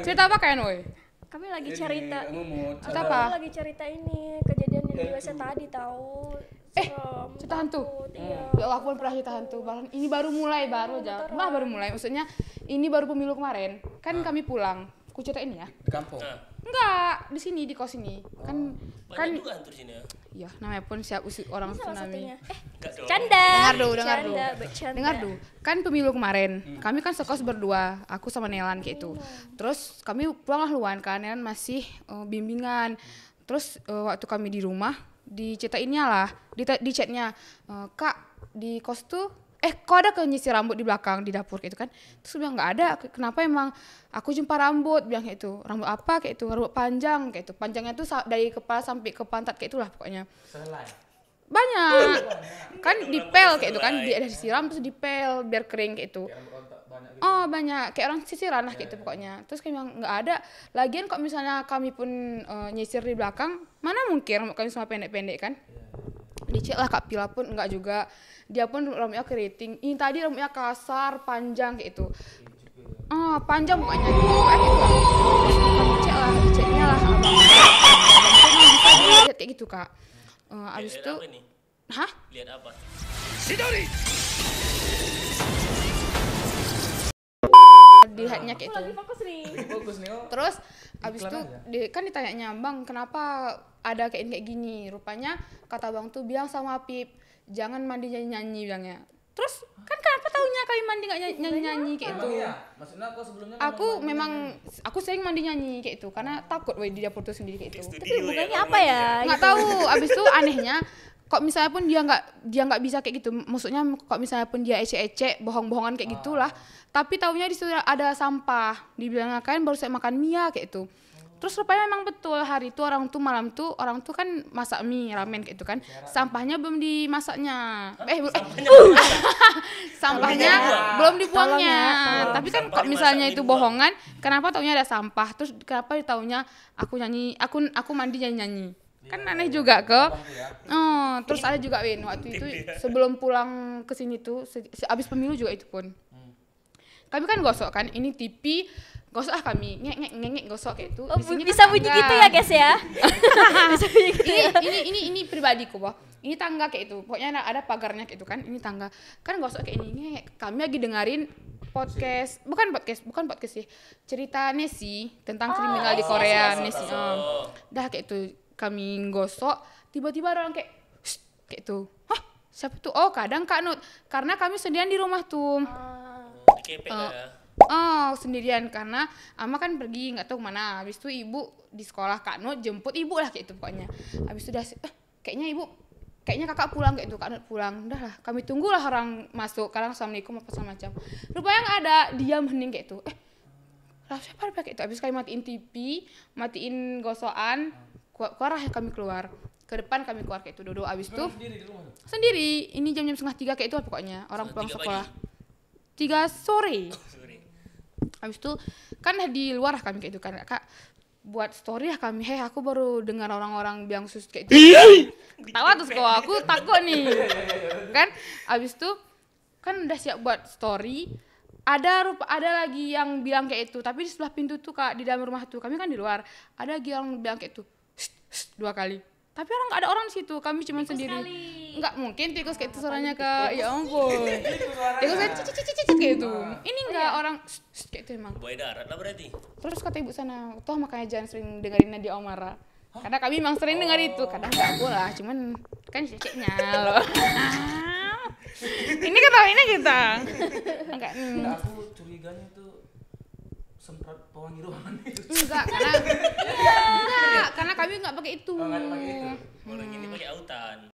Cerita apa kalian, woi? Kami lagi cerita. Cerita apa? Kami lagi cerita ini kejadian yang di WC tadi tahu. Serem, Cerita hantu. takut, iya. Ya Allah, aku pun pernah cerita hantu. Ini baru mulai, baru aja. Nah, baru mulai. Maksudnya ini baru pemilu kemarin. Kan kami pulang. Aku ceritain ya. Di kampung. Enggak, di sini di kos ini. Kan Banyak juga hantu di sini ya. ya namanya pun siap orang Ini salah tsunami. satunya. Enggak dong. Canda. Dengar dulu, dengar dulu. Bercanda. Dengar dulu. Kan pemilu kemarin, kami kan sekos berdua, aku sama Nelan kayak itu. Terus kami pulanglah luan kan, Nelan masih bimbingan. Terus waktu kami di rumah, diceritain lah, di chatnya, Kak di kos tuh, kok ada nyisir rambut di belakang di dapur kayak itu kan. Terus bilang nggak ada, kenapa emang? Aku jumpa rambut, bilang kayak itu. Rambut apa kayak itu? Rambut panjang kayak itu. Panjangnya tuh dari kepala sampai ke pantat kayak itulah pokoknya. Selai. Banyak kan dipel kayak itu kan, dia ada disiram terus dipel biar kering kayak itu. Oh banyak kayak orang sisiran lah kayak itu pokoknya. Terus kayak bilang nggak ada. Lagian kok misalnya kami pun nyisir di belakang, mana mungkin rambut kami semua pendek-pendek kan. Dicek lah Kak Pila pun enggak juga. Dia pun rambutnya keriting. Ini tadi rambutnya kasar, panjang kayak itu. Panjang pokoknya gitu. Kayak gitu lah. Kami cek lah, diceknya lah abang. Abang tuh bisa dilihat kayak gitu Kak. Abis itu, Lihat apa ini? hah? Lihat apa? Dilihatnya kayak itu. Lagi fokus nih. Bagus nih. Terus abis Iklan itu aja. kan ditanyanya, Bang kenapa ada kayak gini? Rupanya kata Bang tuh bilang sama Pip, jangan mandi nyanyi-nyanyi bilangnya. Terus kan kenapa taunya kami mandi gak nyanyi-nyanyi kayak itu? Iya. Maksudnya aku sebelumnya Aku sering mandi nyanyi kayak itu karena takut di dapur tuh sendiri kayak itu. Tapi bukannya apa ya? Nggak tahu. Abis itu anehnya kok misalnya pun dia nggak bisa kayak gitu. Maksudnya kok misalnya pun dia ecek-ecek bohong-bohongan kayak gitulah. Tapi taunya di situ ada sampah. Dibilang kan baru saya makan mie kayak itu. Terus rupanya memang betul hari itu malam tuh orang tuh kan masak mie ramen kayak itu kan. Sampahnya belum dimasaknya. Sampahnya belum dibuangnya. Tapi kan kok misalnya itu bohongan, kenapa taunya ada sampah? Terus kenapa taunya aku mandi nyanyi-nyanyi? Kan aneh juga ke. Terus ada juga Win waktu itu sebelum pulang ke sini tuh abis pemilu juga itu pun. Kami kan gosok kan, ini TV gosok kami ngek gosok kayak itu. Oh, Di sini bisa kan bunyi tangga. gitu ya guys ya? Bisa bunyi gitu ya? Ini pribadiku boh. Ini tangga kayak itu. Pokoknya ada pagarnya kayak itu kan. Ini tangga. Kan gosok kayak ini ngek. Kami lagi dengerin podcast, bukan podcast sih. Cerita Nessie tentang kriminal di Korea Nessie. Dah kayak itu kami gosok, tiba-tiba ada orang kayak kayak itu. Hah, siapa tuh? Oh, kadang Kak Nut. Karena kami sendirian di rumah tuh. Kepek lah ya. Sendirian karena Ama kan pergi nggak tahu mana. Habis itu ibu di sekolah Kak Nut jemput ibu lah kayak itu pokoknya. Habis itu udah kayaknya kakak pulang kayak itu, Kak Nut pulang. Udah lah, kami tunggulah orang masuk. Kadang assalamualaikum apa segala macam. Rupanya nggak ada, diam hening kayak itu. Lah siapa kayak itu? Habis kami matiin TV, matiin gosokan, keluar ya kami keluar. Ke depan kami keluar kayak itu dodo. Habis itu sendiri di rumah. sendiri. Ini jam-jam 2:30 kayak itu pokoknya. Orang pulang 3 sekolah. pagi. 3 sore. Sorry. Habis itu kan di luar kami kayak itu kan Kak buat story lah kami, aku baru dengar orang-orang bilang sus kayak itu. Ketawa terus kok aku takut nih. Kan habis itu kan udah siap buat story, ada lagi yang bilang kayak itu, tapi di sebelah pintu tuh Kak, di dalam rumah tuh, kami kan di luar. Ada lagi yang bilang kayak itu. 2 kali. Tapi nggak ada orang di situ, kami cuma sendiri. Nggak mungkin tikus kayak itu suaranya Kak, ya ampun. Tikus kayak cicit kayak itu. Ini nggak orang kayak itu emang. Buaya darat lah berarti. Terus kata ibu sana, toh makanya jangan sering dengerin Nadia Omara. Karena kami memang sering denger itu, kadang nggak aku lah, cuman kan ceceknya loh. Ini ketawainnya kita. Enggak, Aku curiganya tuh semprot pewangi ruangan itu. enggak, karena kami nggak pakai itu. Nggak pakai itu. Orang ini pakai autan.